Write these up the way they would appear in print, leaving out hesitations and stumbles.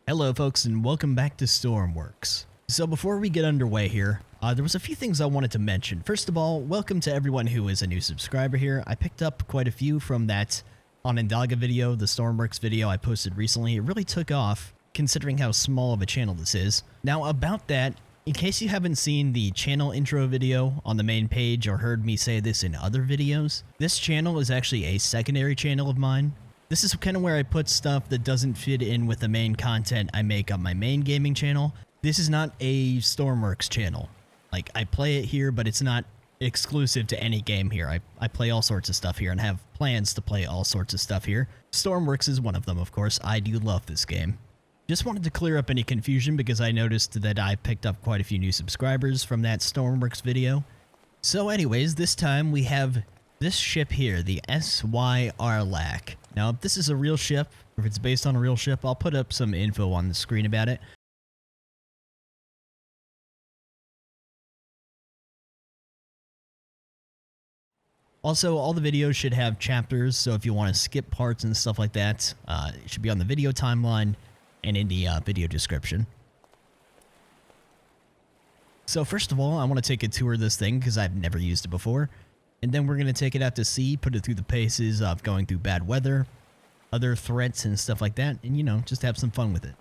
Hello folks and welcome back to Stormworks. So before we get underway here, there was a few things I wanted to mention. First of all, welcome to everyone who is a new subscriber here. I picked up quite a few from that Onondaga video, the Stormworks video I posted recently. It really took off considering how small of a channel this is. Now about that, in case you haven't seen the channel intro video on the main page or heard me say this in other videos, this channel is actually a secondary channel of mine. This is kind of where I put stuff that doesn't fit in with the main content I make on my main gaming channel. This is not a Stormworks channel. Like, I play it here, but it's not exclusive to any game here. I play all sorts of stuff here and have plans to play all sorts of stuff here. Stormworks is one of them, of course. I do love this game. Just wanted to clear up any confusion because I noticed that I picked up quite a few new subscribers from that Stormworks video. So anyways, this time we have this ship here, the SY Arlach. Now, if this is a real ship, or if it's based on a real ship, I'll put up some info on the screen about it. Also, all the videos should have chapters, so if you want to skip parts and stuff like that, it should be on the video timeline and in the video description. So first of all, I want to take a tour of this thing because I've never used it before. And then we're going to take it out to sea, put it through the paces of going through bad weather, other threats and stuff like that, and, you know, just have some fun with it.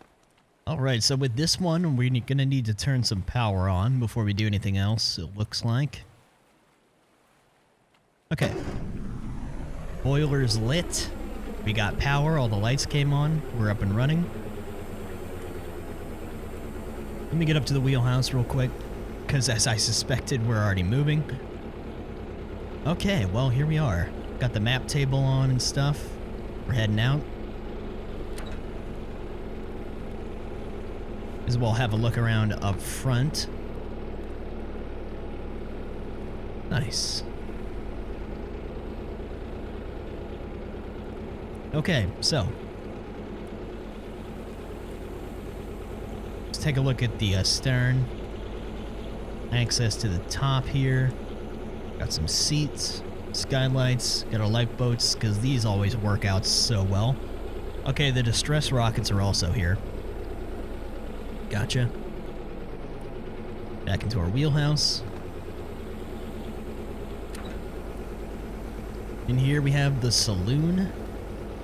Alright, so with this one, we're going to need to turn some power on before we do anything else, it looks like. Okay. Boiler's lit. We got power, all the lights came on, we're up and running. Let me get up to the wheelhouse real quick, because as I suspected, we're already moving. Okay, well, here we are. Got the map table on and stuff. We're heading out. As well have a look around up front. Nice. Okay, so. Let's take a look at the stern. Access to the top here. Got some seats, skylights, got our lifeboats, because these always work out so well. Okay, the distress rockets are also here. Gotcha. Back into our wheelhouse. In here we have the saloon.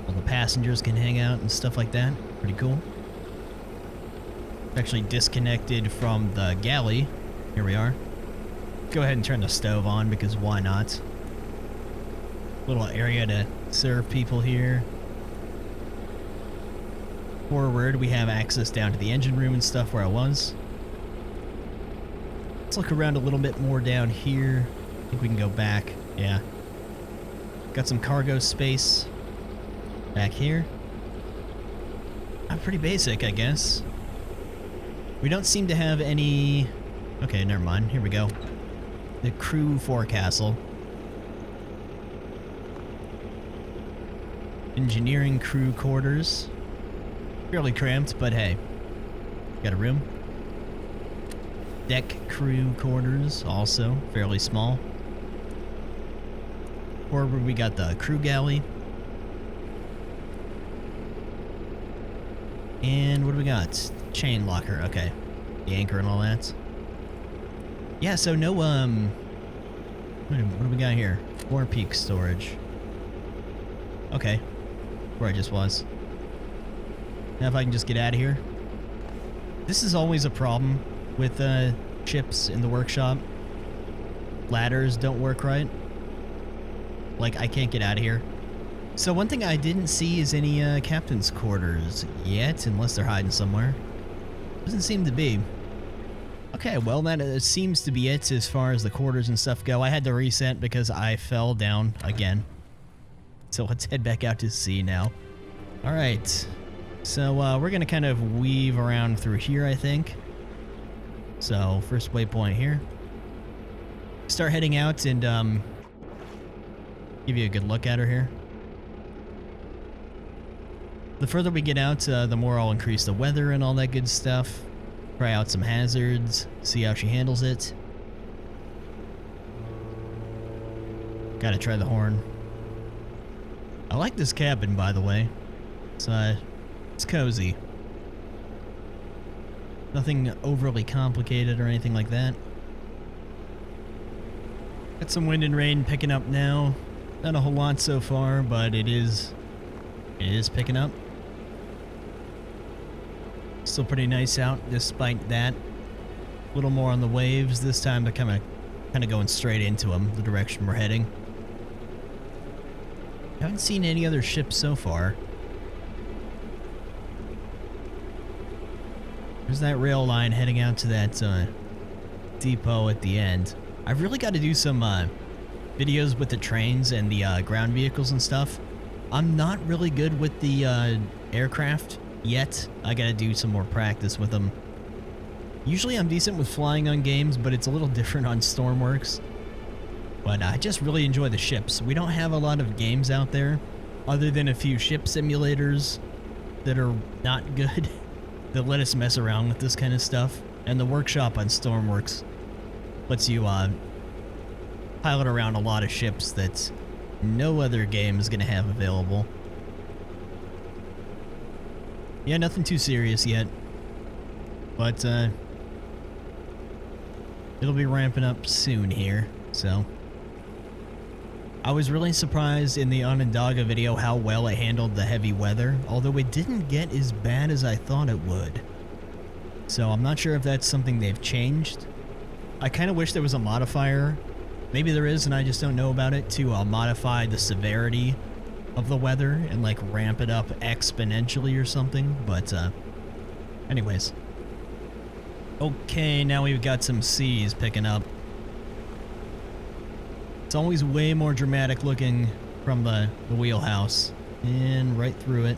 All the passengers can hang out and stuff like that. Pretty cool. Actually disconnected from the galley. Here we are. Go ahead and turn the stove on because why not? Little area to serve people here. Forward, we have access down to the engine room and stuff where I was. Let's look around a little bit more down here. I think we can go back. Yeah. Got some cargo space back here. Pretty basic, I guess. We don't seem to have any... Okay, never mind. Here we go. The crew forecastle. Engineering crew quarters. Fairly cramped, but hey. Got a room. Deck crew quarters, also fairly small. Forward we got the crew galley. And what do we got? Chain locker, okay. The anchor and all that. Yeah, so no, what do we got here? War peak storage. Okay. Where I just was. Now if I can just get out of here. This is always a problem with, ships in the workshop. Ladders don't work right. Like, I can't get out of here. So one thing I didn't see is any, captain's quarters yet, unless they're hiding somewhere. Doesn't seem to be. Okay, well that seems to be it as far as the quarters and stuff go. I had to reset because I fell down again. So let's head back out to sea now. Alright, so we're going to kind of weave around through here, I think. So, first waypoint here. Start heading out and give you a good look at her here. The further we get out, the more I'll increase the weather and all that good stuff. Try out some hazards, see how she handles it. Gotta try the horn. I like this cabin, by the way. It's cozy. Nothing overly complicated or anything like that. Got some wind and rain picking up now. Not a whole lot so far, but it is picking up. Still pretty nice out despite that. A little more on the waves this time. They're kind of going straight into them, the direction we're heading. Haven't seen any other ships so far. There's that rail line heading out to that depot at the end. I've really got to do some videos with the trains and the ground vehicles and stuff. I'm not really good with the aircraft yet. I got to do some more practice with them. Usually I'm decent with flying on games, but it's a little different on Stormworks. But I just really enjoy the ships. We don't have a lot of games out there, other than a few ship simulators that are not good, that let us mess around with this kind of stuff. And the workshop on Stormworks lets you pilot around a lot of ships that no other game is going to have available. Yeah, nothing too serious yet. But it'll be ramping up soon here, so. I was really surprised in the Onondaga video how well it handled the heavy weather, although it didn't get as bad as I thought it would. So I'm not sure if that's something they've changed. I kind of wish there was a modifier. Maybe there is and I just don't know about it, to modify the severity of the weather and like ramp it up exponentially or something, but anyways. Okay, now we've got some seas picking up. It's always way more dramatic looking from the wheelhouse. And right through it.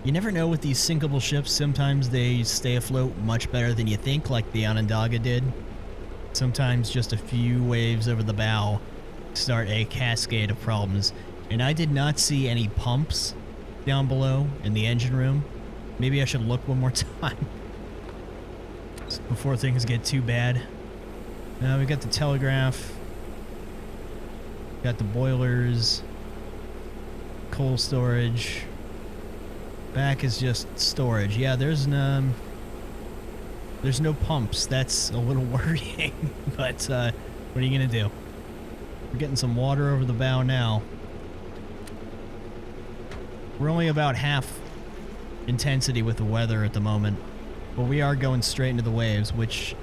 You never know with these sinkable ships. Sometimes they stay afloat much better than you think, like the Onondaga did. Sometimes just a few waves over the bow start a cascade of problems. And I did not see any pumps down below in the engine room. Maybe I should look one more time before things get too bad. Now we got the telegraph, got the boilers, coal storage. Back is just storage. Yeah, there's no pumps. That's a little worrying, but what are you gonna do? We're getting some water over the bow now. We're only about half intensity with the weather at the moment, but we are going straight into the waves, which,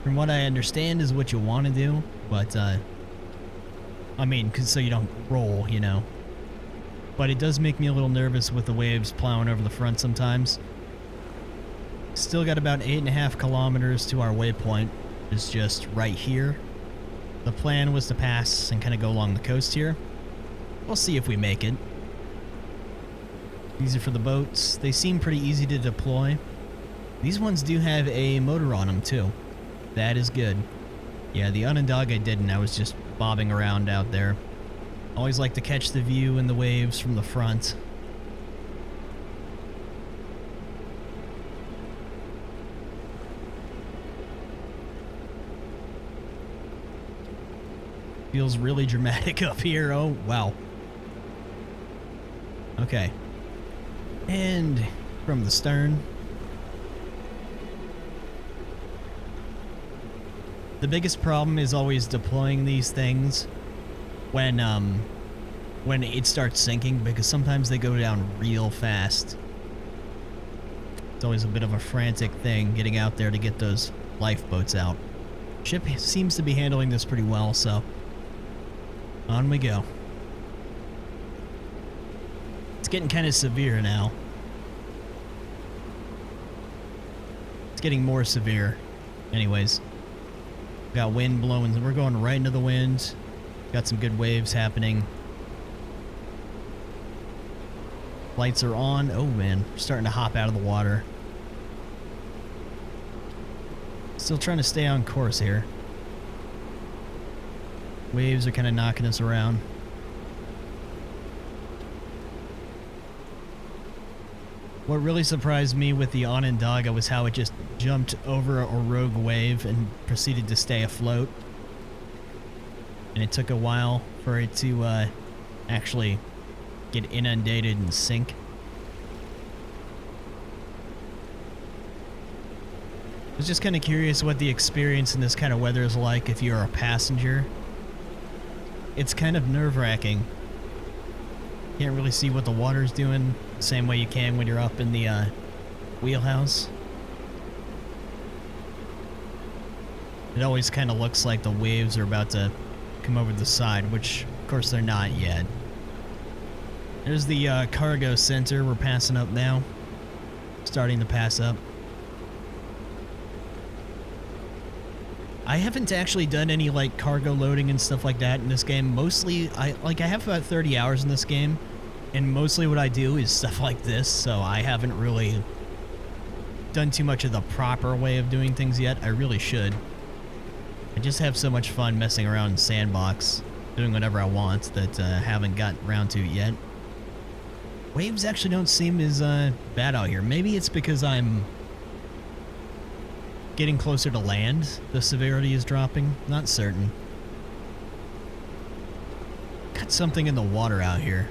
from what I understand, is what you want to do, but, I mean, so you don't roll, you know. But it does make me a little nervous with the waves plowing over the front sometimes. Still got about 8.5 kilometers to our waypoint. It's just right here. The plan was to pass and kind of go along the coast here. We'll see if we make it. These are for the boats. They seem pretty easy to deploy. These ones do have a motor on them too. That is good. Yeah, the Onondaga didn't. I was just bobbing around out there. Always like to catch the view and the waves from the front. Feels really dramatic up here. Oh, wow. Okay. And from the stern. The biggest problem is always deploying these things when it starts sinking, because sometimes they go down real fast. It's always a bit of a frantic thing getting out there to get those lifeboats out. Ship seems to be handling this pretty well, so on we go. It's getting kind of severe now. It's getting more severe. Anyways, got wind blowing. We're going right into the wind. Got some good waves happening. Lights are on. Oh man, we're starting to hop out of the water. Still trying to stay on course here. Waves are kind of knocking us around. What really surprised me with the Onondaga was how it just jumped over a rogue wave and proceeded to stay afloat. and it took a while for it to actually get inundated and sink. I was just kind of curious what the experience in this kind of weather is like if you're a passenger. It's kind of nerve-wracking. Can't really see what the water's doing the same way you can when you're up in the wheelhouse. It always kind of looks like the waves are about to come over the side, which of course they're not yet. There's the cargo center we're passing up now. Starting to pass up. I haven't actually done any like cargo loading and stuff like that in this game. Mostly, I have about 30 hours in this game, and mostly what I do is stuff like this, so I haven't really done too much of the proper way of doing things yet. I really should. I just have so much fun messing around in Sandbox, doing whatever I want that I haven't gotten around to yet. Waves actually don't seem as bad out here. Maybe it's because I'm getting closer to land, the severity is dropping. Not certain. Got something in the water out here.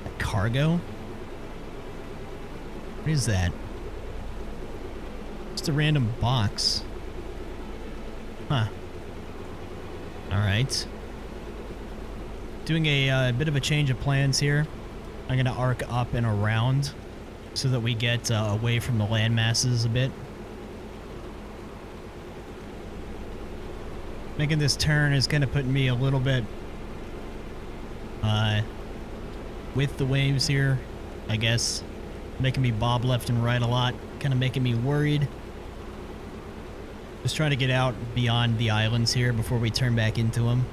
A cargo? What is that? Just a random box. Huh. Alright. Doing a bit of a change of plans here. I'm going to arc up and around so that we get away from the land masses a bit. Making this turn is kind of putting me a little bit with the waves here, I guess. Making me bob left and right a lot, kind of making me worried. Just trying to get out beyond the islands here before we turn back into them.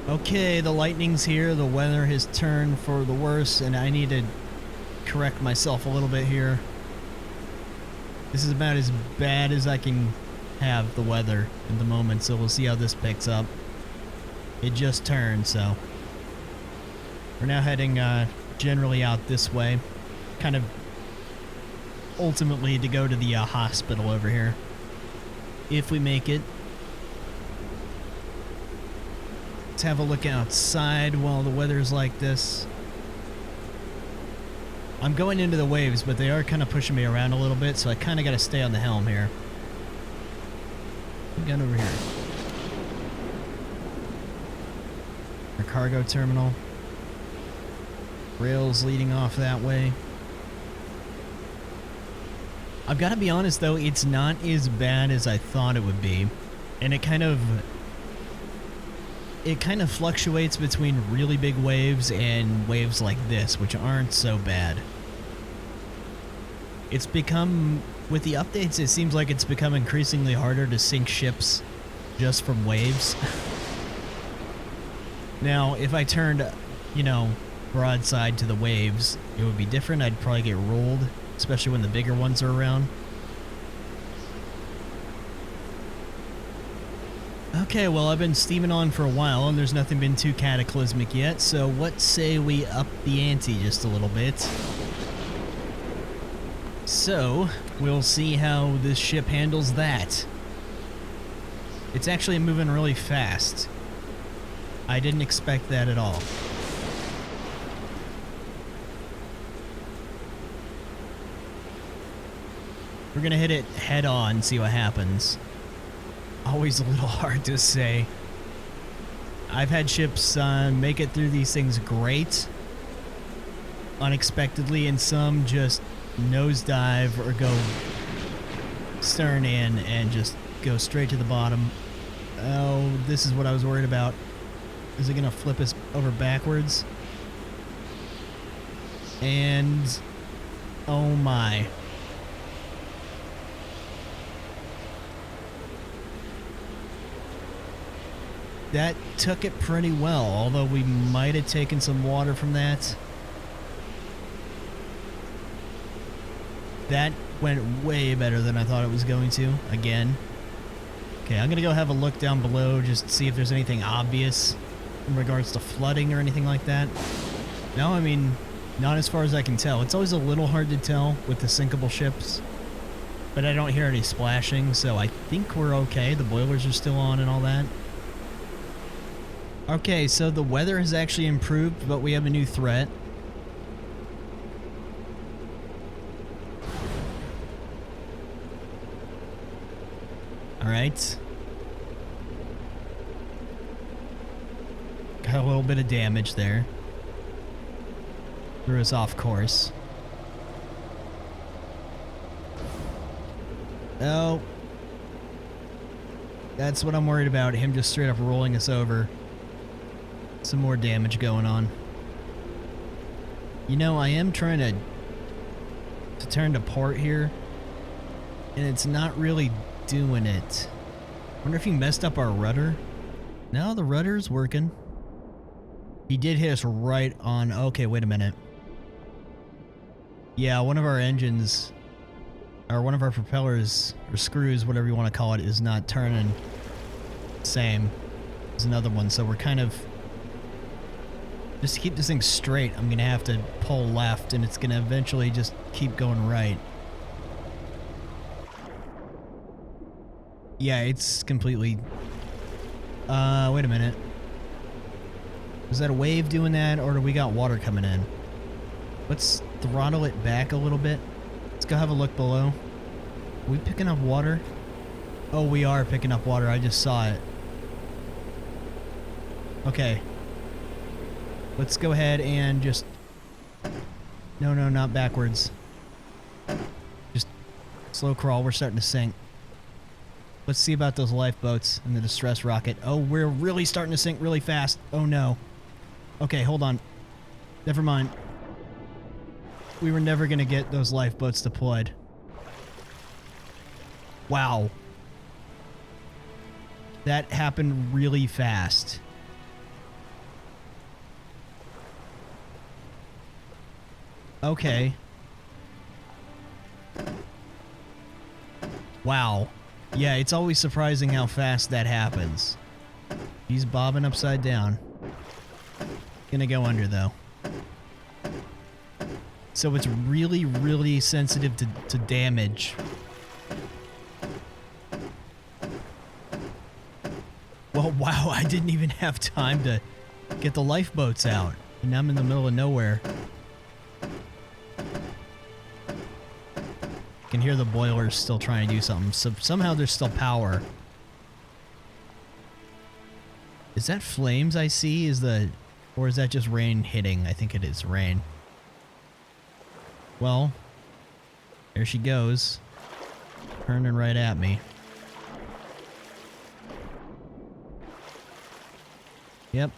Okay, the lightning's here, the weather has turned for the worse, and I need to correct myself a little bit here. This is about as bad as I can have the weather at the moment, so we'll see how this picks up. It just turned, so we're now heading generally out this way, kind of ultimately to go to the hospital over here, if we make it. Let's have a look outside while the weather's like this. I'm going into the waves, but they are kind of pushing me around a little bit, so I kind of got to stay on the helm here. Gun over here. Our cargo terminal. Rails leading off that way. I've got to be honest though, it's not as bad as I thought it would be. And it kind of fluctuates between really big waves and waves like this, which aren't so bad. It's become, with the updates, it seems like it's become increasingly harder to sink ships just from waves. Now, if I turned, you know, broadside to the waves, it would be different. I'd probably get rolled, especially when the bigger ones are around. Okay, well, I've been steaming on for a while, and there's nothing been too cataclysmic yet, so what say we up the ante just a little bit? So, we'll see how this ship handles that. It's actually moving really fast. I didn't expect that at all. We're gonna hit it head on, see what happens. Always a little hard to say. I've had ships make it through these things great, unexpectedly, and some just nosedive or go stern in and just go straight to the bottom. Oh, this is what I was worried about. Is it gonna flip us over backwards? And oh my. That took it pretty well, although we might have taken some water from that. That went way better than I thought it was going to, again. Okay, I'm gonna go have a look down below, just see if there's anything obvious in regards to flooding or anything like that. No, I mean, not as far as I can tell. It's always a little hard to tell with the sinkable ships. But I don't hear any splashing, so I think we're okay. The boilers are still on and all that. Okay, so the weather has actually improved, but we have a new threat. Alright. Got a little bit of damage there. Threw us off course. Oh. That's what I'm worried about. Him just straight up rolling us over. Some more damage going on. You know, I am trying to turn to port here, and it's not really doing it. Wonder if he messed up our rudder. No, the rudder's working. He did hit us right on. Okay, wait a minute. Yeah, one of our engines, or one of our propellers, or screws, whatever you want to call it, is not turning. Same as another one, so we're kind of... Just to keep this thing straight, I'm going to have to pull left, and it's going to eventually just keep going right. Yeah, it's completely... wait a minute. Was that a wave doing that, or do we got water coming in? Let's throttle it back a little bit. Let's go have a look below. Are we picking up water? Oh, we are picking up water. I just saw it. Okay. Let's go ahead and just... No, not backwards. Just slow crawl. We're starting to sink. Let's see about those lifeboats and the distress rocket. Oh, we're really starting to sink really fast. Oh, no. Okay, hold on. Never mind. We were never going to get those lifeboats deployed. Wow. That happened really fast. Okay. Wow. Yeah, it's always surprising how fast that happens. He's bobbing upside down. Gonna go under, though. So it's really, really sensitive to damage. Well, wow, I didn't even have time to get the lifeboats out. And I'm in the middle of nowhere. Can hear the boilers still trying to do something. So somehow there's still power. Is that flames I see? Or is that just rain hitting? I think it is rain. Well, there she goes. Turning right at me. Yep.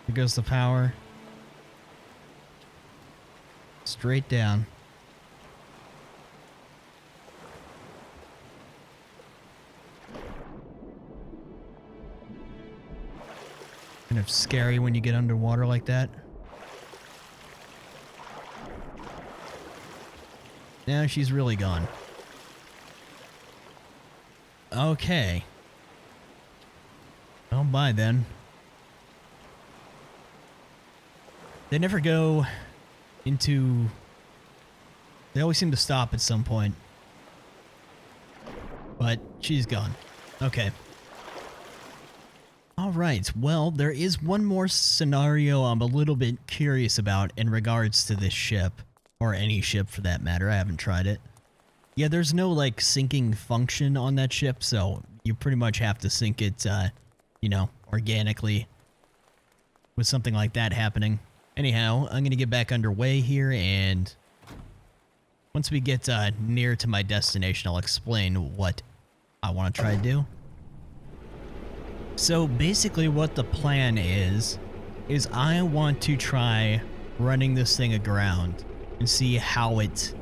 There goes the power. Straight down. Kind of scary when you get underwater like that. Now she's really gone. Okay. Well, bye then. They never go into... They always seem to stop at some point. But she's gone. Okay. Alright, well, there is one more scenario I'm a little bit curious about in regards to this ship. Or any ship for that matter, I haven't tried it. Yeah, there's no, like, sinking function on that ship, so you pretty much have to sink it, you know, organically. With something like that happening. Anyhow, I'm gonna get back underway here, and once we get near to my destination, I'll explain what I want to try to do. So basically what the plan is I want to try running this thing aground and see how it...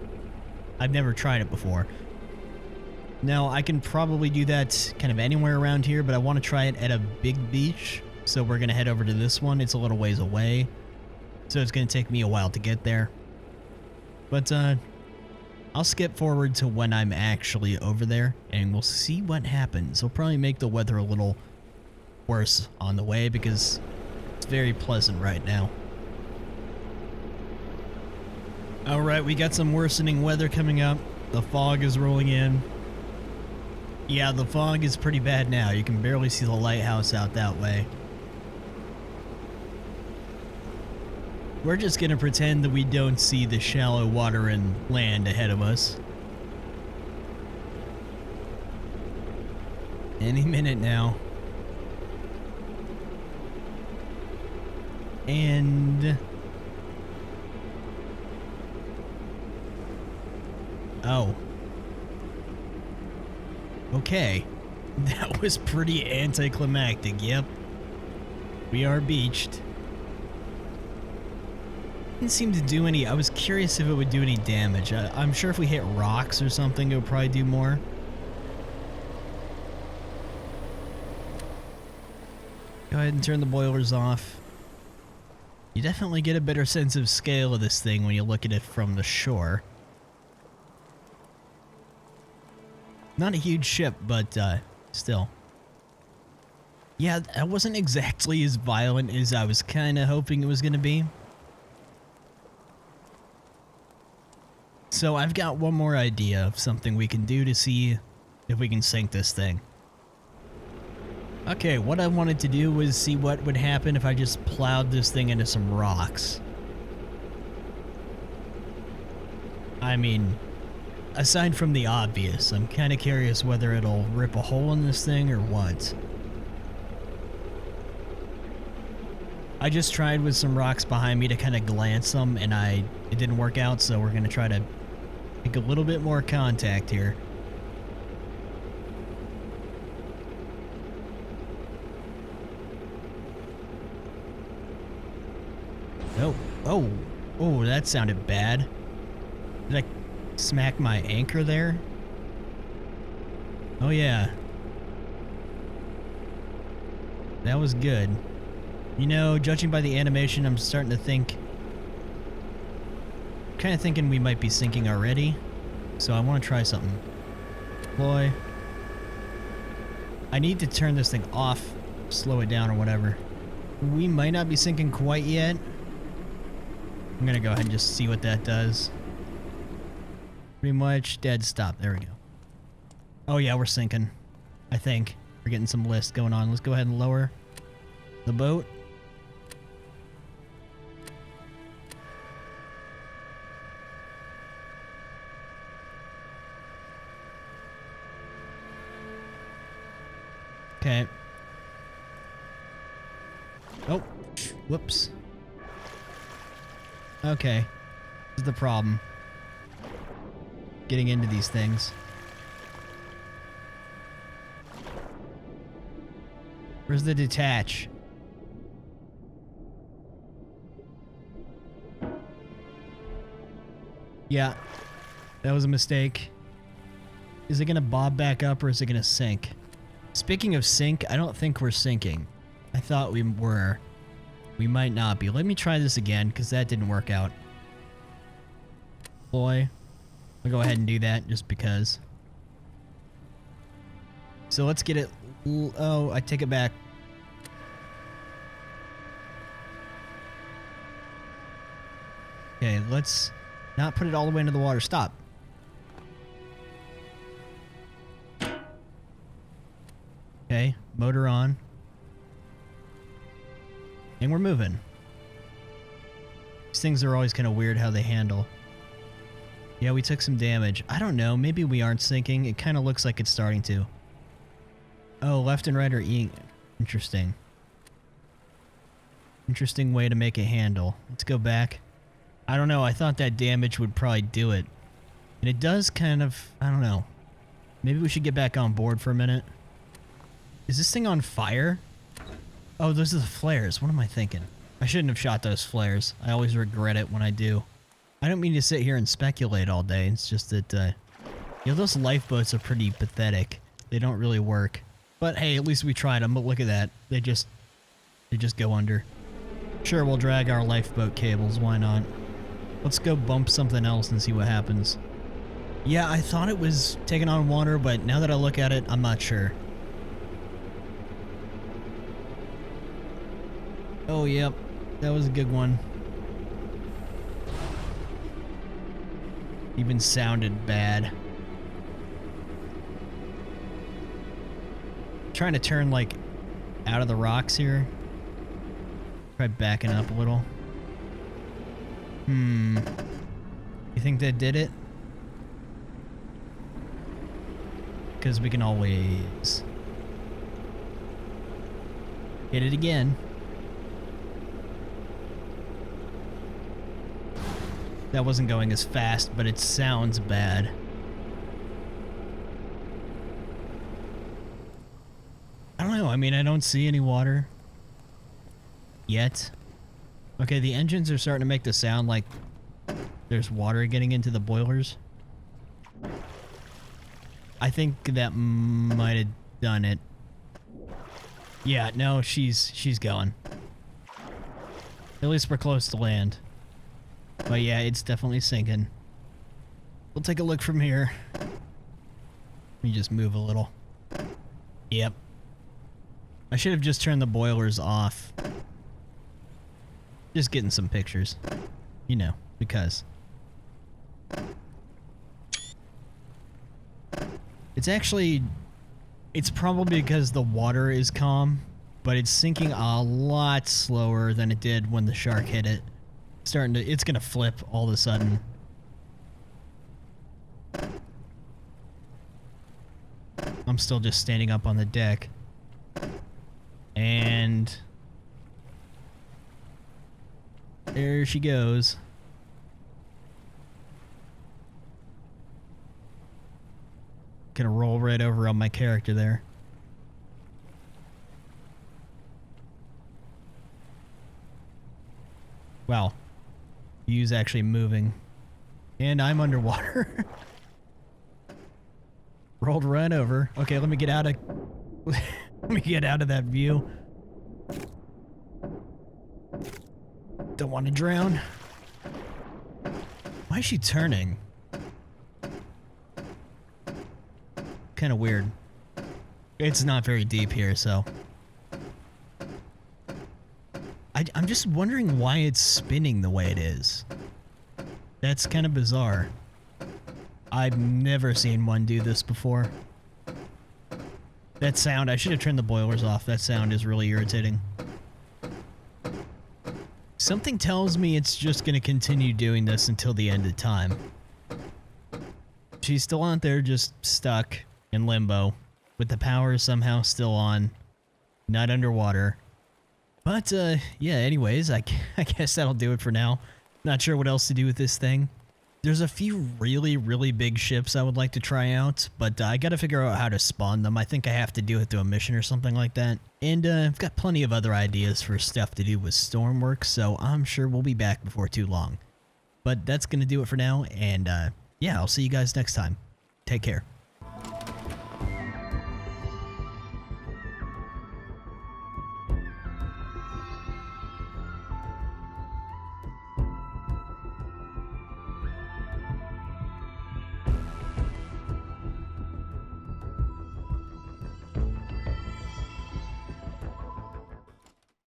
I've never tried it before. Now, I can probably do that kind of anywhere around here, but I want to try it at a big beach, so we're gonna head over to this one. It's a little ways away. So it's going to take me a while to get there. But I'll skip forward to when I'm actually over there, and we'll see what happens. It'll probably make the weather a little worse on the way, because it's very pleasant right now. Alright, we got some worsening weather coming up. The fog is rolling in. Yeah, the fog is pretty bad now. You can barely see the lighthouse out that way. We're just gonna pretend that we don't see the shallow water and land ahead of us. Any minute now. And... oh. Okay. That was pretty anticlimactic, yep. We are beached. Didn't seem to do any... I was curious if it would do any damage. I'm sure if we hit rocks or something, it would probably do more. Go ahead and turn the boilers off. You definitely get a better sense of scale of this thing when you look at it from the shore. Not a huge ship, but still. Yeah, that wasn't exactly as violent as I was kind of hoping it was going to be. So I've got one more idea of something we can do to see if we can sink this thing. Okay, what I wanted to do was see what would happen if I just plowed this thing into some rocks. I mean, aside from the obvious, I'm kind of curious whether it'll rip a hole in this thing or what. I just tried with some rocks behind me to kind of glance them, and it didn't work out, so we're going to try to make a little bit more contact here. Oh, that sounded bad. Did I smack my anchor there? Oh yeah. That was good. You know, judging by the animation, I'm starting to think... kind of thinking we might be sinking already. So I want to try something. Deploy. I need to turn this thing off, slow it down or whatever. We might not be sinking quite yet. I'm gonna go ahead and just see what that does. Pretty much dead stop. There we go. Oh yeah, we're sinking. I think. We're getting some list going on. Let's go ahead and lower the boat. Okay. Oh, whoops. Okay. This is the problem. Getting into these things. Where's the detach? Yeah, that was a mistake. Is it gonna bob back up or is it gonna sink? Speaking of sink, I don't think we're sinking. I thought we were. We might not be. Let me try this again, because that didn't work out. Boy. I'll go ahead and do that, just because. So let's get it... oh, I take it back. Okay, let's not put it all the way into the water. Stop. Okay, motor on. And we're moving. These things are always kind of weird how they handle. Yeah, we took some damage. I don't know, maybe we aren't sinking. It kind of looks like it's starting to. Oh, left and right are E. Interesting. Interesting way to make it handle. Let's go back. I don't know, I thought that damage would probably do it. And it does kind of, I don't know. Maybe we should get back on board for a minute. Is this thing on fire? Oh, those are the flares. What am I thinking? I shouldn't have shot those flares. I always regret it when I do. I don't mean to sit here and speculate all day. It's just that, you know, those lifeboats are pretty pathetic. They don't really work. But hey, at least we tried them. But look at that. They just go under. Sure, we'll drag our lifeboat cables. Why not? Let's go bump something else and see what happens. Yeah, I thought it was taking on water, but now that I look at it, I'm not sure. Oh, yep. That was a good one. Even sounded bad. Trying to turn like out of the rocks here. Try backing up a little. You think that did it? Because we can always hit it again. That wasn't going as fast, but it sounds bad. I don't know. I mean, I don't see any water yet. Okay, the engines are starting to make the sound like there's water getting into the boilers. I think that might have done it. Yeah, no, she's going. At least we're close to land. But yeah, it's definitely sinking. We'll take a look from here. Let me just move a little. Yep. I should have just turned the boilers off. Just getting some pictures. You know, because. It's probably because the water is calm, but it's sinking a lot slower than it did when the shark hit it. It's gonna flip all of a sudden. I'm still just standing up on the deck. And there she goes. Gonna roll right over on my character there. Wow. View's actually moving. And I'm underwater. Rolled right over. Okay, let me get out of let me get out of that view. Don't want to drown. Why is she turning? Kind of weird. It's not very deep here, so I'm just wondering why it's spinning the way it is. That's kind of bizarre. I've never seen one do this before. That sound, I should have turned the boilers off. That sound is really irritating. Something tells me it's just going to continue doing this until the end of time. She's still out there just stuck in limbo with the power somehow still on, not underwater. But yeah, anyways, I guess that'll do it for now. Not sure what else to do with this thing. There's a few really, really big ships I would like to try out, but I gotta figure out how to spawn them. I think I have to do it through a mission or something like that. And I've got plenty of other ideas for stuff to do with Stormworks, so I'm sure we'll be back before too long. But that's gonna do it for now, and yeah, I'll see you guys next time. Take care.